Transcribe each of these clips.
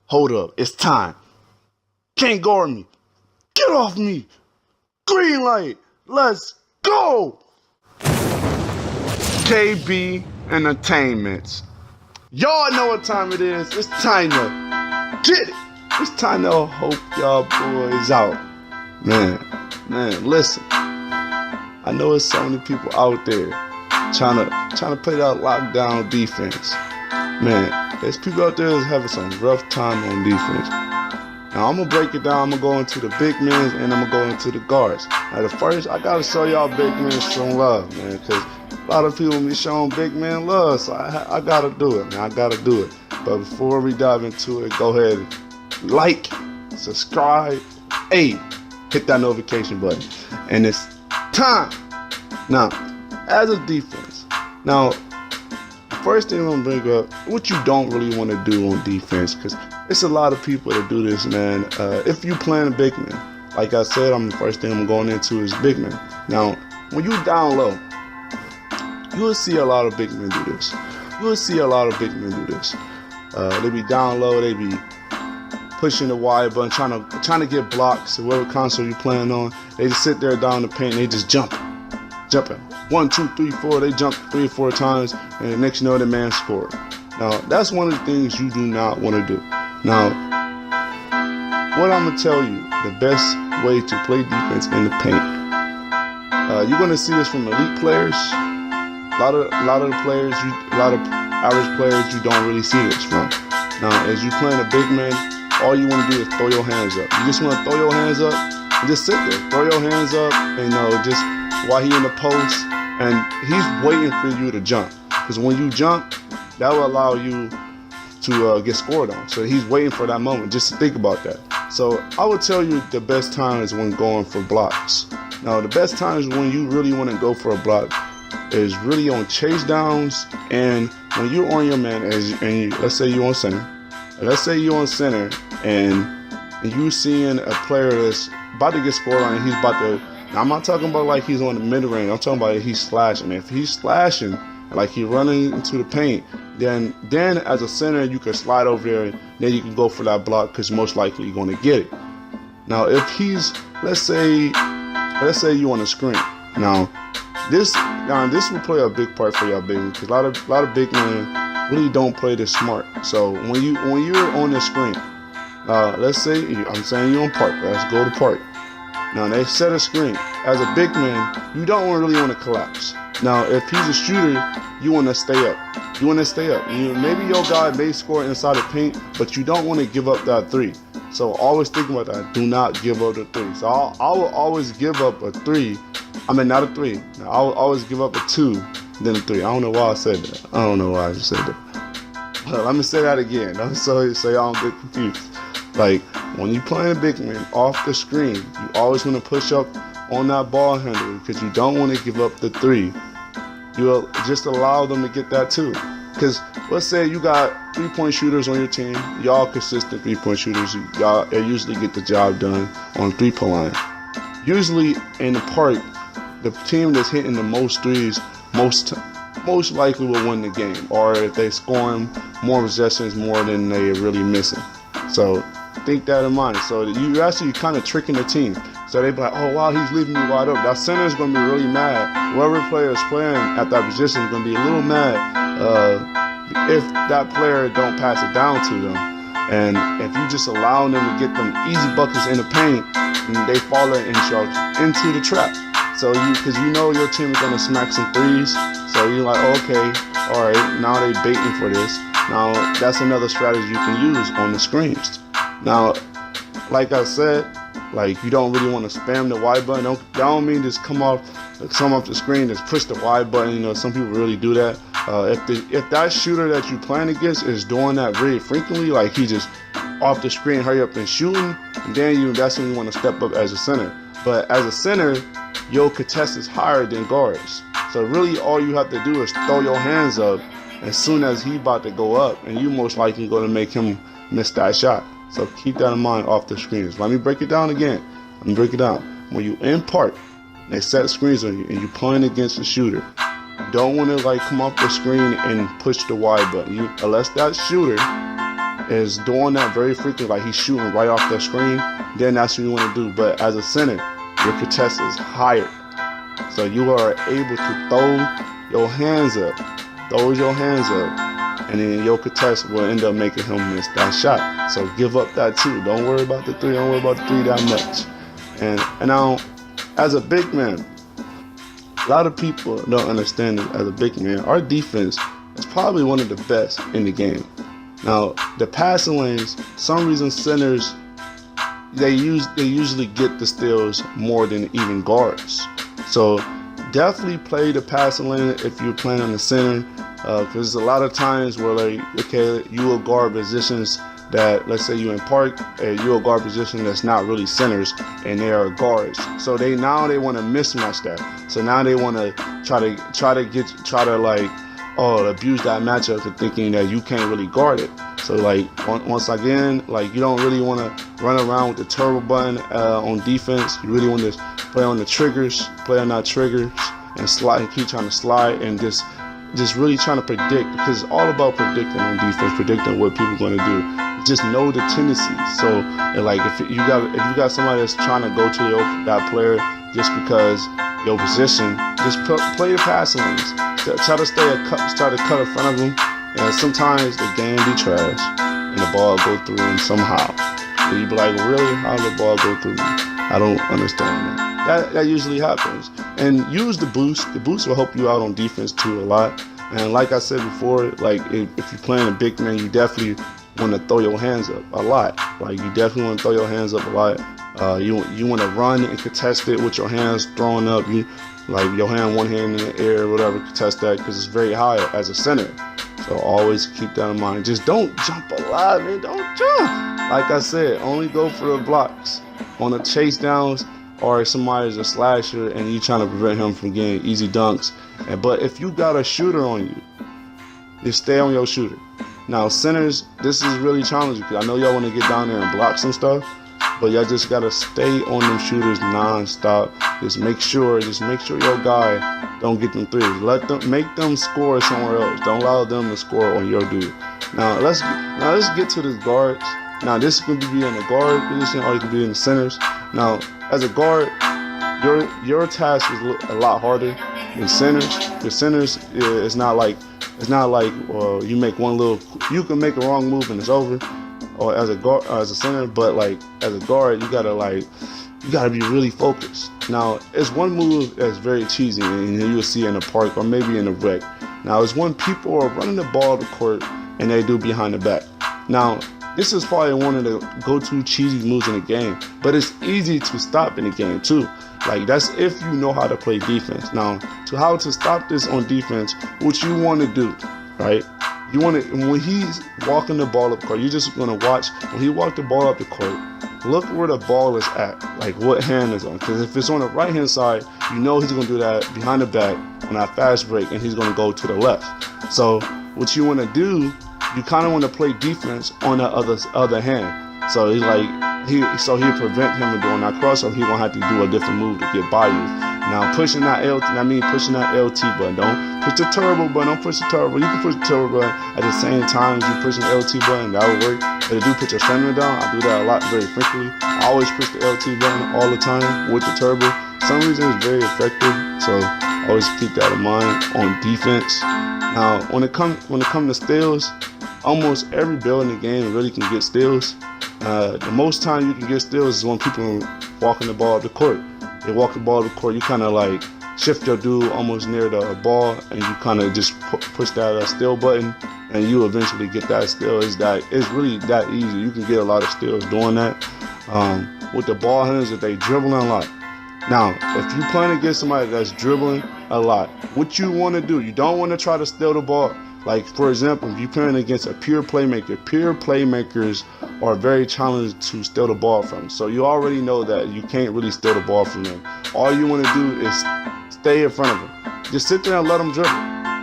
Hold up, it's time. Can't guard me. Get off me. Green light. Let's go. KB Entertainments. Y'all know what time it is. It's time to get it. It's time to hope y'all boys out. Man, listen. I know there's so many people out there trying to play that lockdown defense. Man, there's people out there that's having some rough time on defense. Now I'm gonna break it down. I'm gonna go into the big men and I'm gonna go into the guards. Now the first, I gotta show y'all big men some love, man, because a lot of people be showing big men love, so I gotta do it, man. I gotta do it. But before we dive into it, go ahead, like, subscribe, hey, hit that notification button, and it's time. Now, as a defense, now first thing I'm gonna bring up, what you don't really want to do on defense, because it's a lot of people that do this, man. If you playing a big man, like I said, the first thing I'm going into is big man. Now, when you down low, you will see a lot of big men do this. They be down low, they be pushing the wide button, trying to get blocks. So whatever console you playing on, they just sit there down the paint and they just jumping. 1, 2, 3, 4. They jump 3 or 4 times, and the next you know the man scored. Now that's one of the things you do not want to do. Now, what I'm gonna tell you, the best way to play defense in the paint. You're gonna see this from elite players. A lot of average players, you don't really see this from. Now, as you playing a big man, all you want to do is throw your hands up. You just want to throw your hands up and just sit there. Throw your hands up, and just while he in the post, and he's waiting for you to jump. Because when you jump, that will allow you to get scored on. So he's waiting for that moment. Just think about that. So I would tell you the best time is when going for blocks. Now, the best time is when you really want to go for a block is really on chase downs, and when you're on your man, let's say you're on center. And you seeing a player that's about to get scored on, and he's about to. Now, I'm not talking about like he's on the mid range. I'm talking about he's slashing. If he's slashing, like he's running into the paint, then as a center you can slide over there, and then you can go for that block because most likely you're going to get it. Now, if he's let's say you on a screen. Now this will play a big part for y'all big men, because a lot of big men really don't play this smart. So when you're on the screen, let's say I'm saying you're on park. Let's go to park. Now they set a screen. As a big man, you don't really want to collapse. Now, if he's a shooter, you want to stay up. Maybe your guy may score inside the paint, but you don't want to give up that 3. So always think about that. Do not give up the 3. So I will always give up a 3. I mean, not a 3. Now, I will always give up a 2, then a 3. I don't know why I said that. I don't know why I just said that. Let me say that again. So y'all don't get confused. Like, when you playing a big man off the screen, you always want to push up on that ball handler, because you don't want to give up the 3. You'll just allow them to get that 2. Because let's say you got 3-point shooters on your team. Y'all consistent 3-point shooters. Y'all usually get the job done on 3-point line. Usually in the park, the team that's hitting the most threes most likely will win the game, or if they scoring more possessions more than they are really missing. So think that in mind. So you actually kind of tricking the team. So they be like, oh wow, he's leaving me wide open. That center is going to be really mad. Whoever player is playing at that position is going to be a little mad if that player don't pass it down to them. And if you just allow them to get them easy buckets in the paint, and they fall into the trap. So because you know your team is going to smack some threes. So you're like, okay, all right, now they baiting for this. Now that's another strategy you can use on the screens. Now, like I said, like you don't really want to spam the Y button. That don't mean just come off the screen, just push the Y button. Some people really do that. If that shooter that you're playing against is doing that very frequently, like he just off the screen, hurry up and shooting, then that's when you want to step up as a center. But as a center, your contest is higher than guards. So really all you have to do is throw your hands up as soon as he about to go up, and you most likely going to make him miss that shot. So keep that in mind off the screens. Let me break it down again. When you in park, they set screens on you and you're playing against the shooter. Don't want to like come off the screen and push the Y button. Unless that shooter is doing that very frequently, like he's shooting right off the screen, then that's what you want to do. But as a center, your contest is higher. So you are able to throw your hands up, and then your contest will end up making him miss that shot. So give up that 2. Don't worry about the 3. Don't worry about the 3 that much. And now, as a big man, a lot of people don't understand that as a big man, our defense is probably one of the best in the game. Now, the passing lanes, some reason centers, they usually get the steals more than even guards. So definitely play the passing lane if you're playing on the center, because a lot of times where, like, okay, you will guard positions that, let's say you in park, you will guard position that's not really centers and they are guards. So they want to mismatch that. So now they want to try to like abuse that matchup to thinking that you can't really guard it. So like once again, like you don't really want to run around with the turbo button on defense. You really want to play on the triggers, play on that triggers and slide and keep trying to slide and just really trying to predict, because it's all about predicting on defense, predicting what people are going to do. Just know the tendencies. So like if you got somebody that's trying to go to that player just because your position, just play the passing lanes. Try to cut in front of them. And sometimes the game be trash and the ball go through them somehow. And you be like, really? How did the ball go through me? I don't understand that. That usually happens. And use the boost. The boost will help you out on defense too a lot. And like I said before, like if you're playing a big man, you definitely want to throw your hands up a lot. Like you definitely want to throw your hands up a lot. You want to run and contest it with your hands thrown up. You like your one hand in the air, whatever, contest that because it's very high as a center. So always keep that in mind. Just don't jump a lot, man. Don't jump. Like I said, only go for the blocks on the chase downs, or if somebody's a slasher and you trying to prevent him from getting easy dunks. But if you got a shooter on you, just stay on your shooter. Now centers, this is really challenging because I know y'all want to get down there and block some stuff, but y'all just gotta stay on them shooters non-stop. Just make sure your guy don't get them threes. Make them score somewhere else. Don't allow them to score on your dude. Now let's get to the guards. Now this can be in the guard position or you can be in the centers. Now as a guard, your task is a lot harder than centers. The centers is not like you make you can make a wrong move and it's over. Or as a guard, as a center, but like as a guard, you gotta be really focused. Now, it's one move that's very cheesy, and you'll see in a park or maybe in a rec. Now, it's when people are running the ball to the court and they do behind the back. Now, this is probably one of the go-to cheesy moves in the game, but it's easy to stop in the game too. Like that's if you know how to play defense. Now, how to stop this on defense, what you want to do, right? You want to, when he's walking the ball up the court, you're just going to watch when he walks the ball up the court, look where the ball is at, like what hand is on. Because if it's on the right hand side, you know he's going to do that behind the back on that fast break and he's going to go to the left. So what you want to do, you kind of want to play defense on the other hand. So he'll prevent him from doing that cross, or he's going to have to do a different move to get by you. Now pushing that LT button. Don't push the turbo button. Don't push the turbo. You can push the turbo button at the same time as you pushing the LT button. That would work. But if you put your stamina down, I do that a lot, very frequently. I always push the LT button all the time with the turbo. For some reason it's very effective. So always keep that in mind on defense. Now when it comes to steals, almost every build in the game really can get steals. The most time you can get steals is when people are walking the ball up the court. They walk the ball to the court, you kind of like shift your dude almost near the ball, and you kind of just push that steal button, and you eventually get that steal. It's really that easy. You can get a lot of steals doing that. With the ball handlers, if they dribbling a lot. Now, if you're playing against somebody that's dribbling a lot, what you want to do, you don't want to try to steal the ball. Like, for example, if you're playing against a pure playmakers are very challenging to steal the ball from. So you already know that you can't really steal the ball from them. All you want to do is stay in front of them. Just sit there and let them dribble.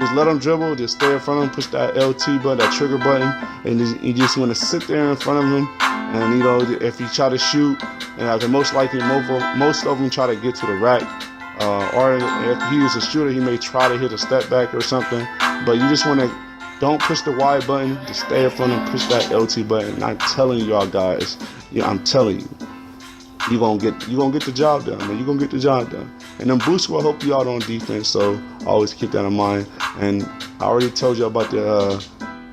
Just let them dribble. Just stay in front of them. Push that LT button, that trigger button, and you just want to sit there in front of them. And if you try to shoot, and most likely most of them try to get to the rack. Or if he is a shooter, he may try to hit a step back or something. But you just want to Don't push the Y button. Just stay in front and push that LT button. And I'm telling y'all guys, yeah, I'm telling you, you gonna get the job done, man. You gonna get the job done. And then boosts will help you out on defense, so always keep that in mind. And I already told you about the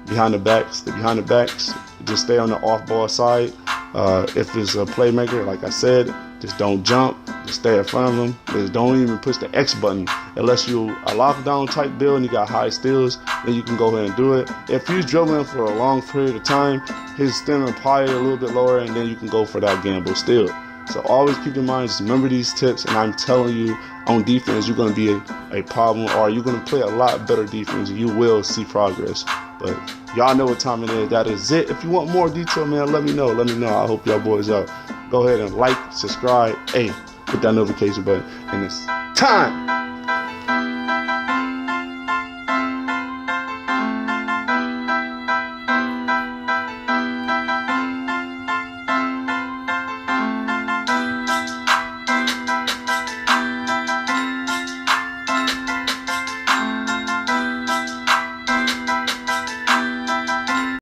behind the backs. The behind the backs, just stay on the off ball side. If it's a playmaker, like I said, just don't jump. Just stay in front of them. Just don't even push the X button unless you a lockdown type build and you got high steals. Then you can go ahead and do it. If he's dribbling for a long period of time, his stamina probably a little bit lower, and then you can go for that gamble steal. So always keep in mind, just remember these tips, and I'm telling you, on defense, you're going to be a problem, or you're going to play a lot better defense. You will see progress. But y'all know what time it is. That is it. If you want more detail, man, let me know. Let me know. I hope y'all boys out. Go ahead and like, subscribe, hey, hit that notification button. And it's time.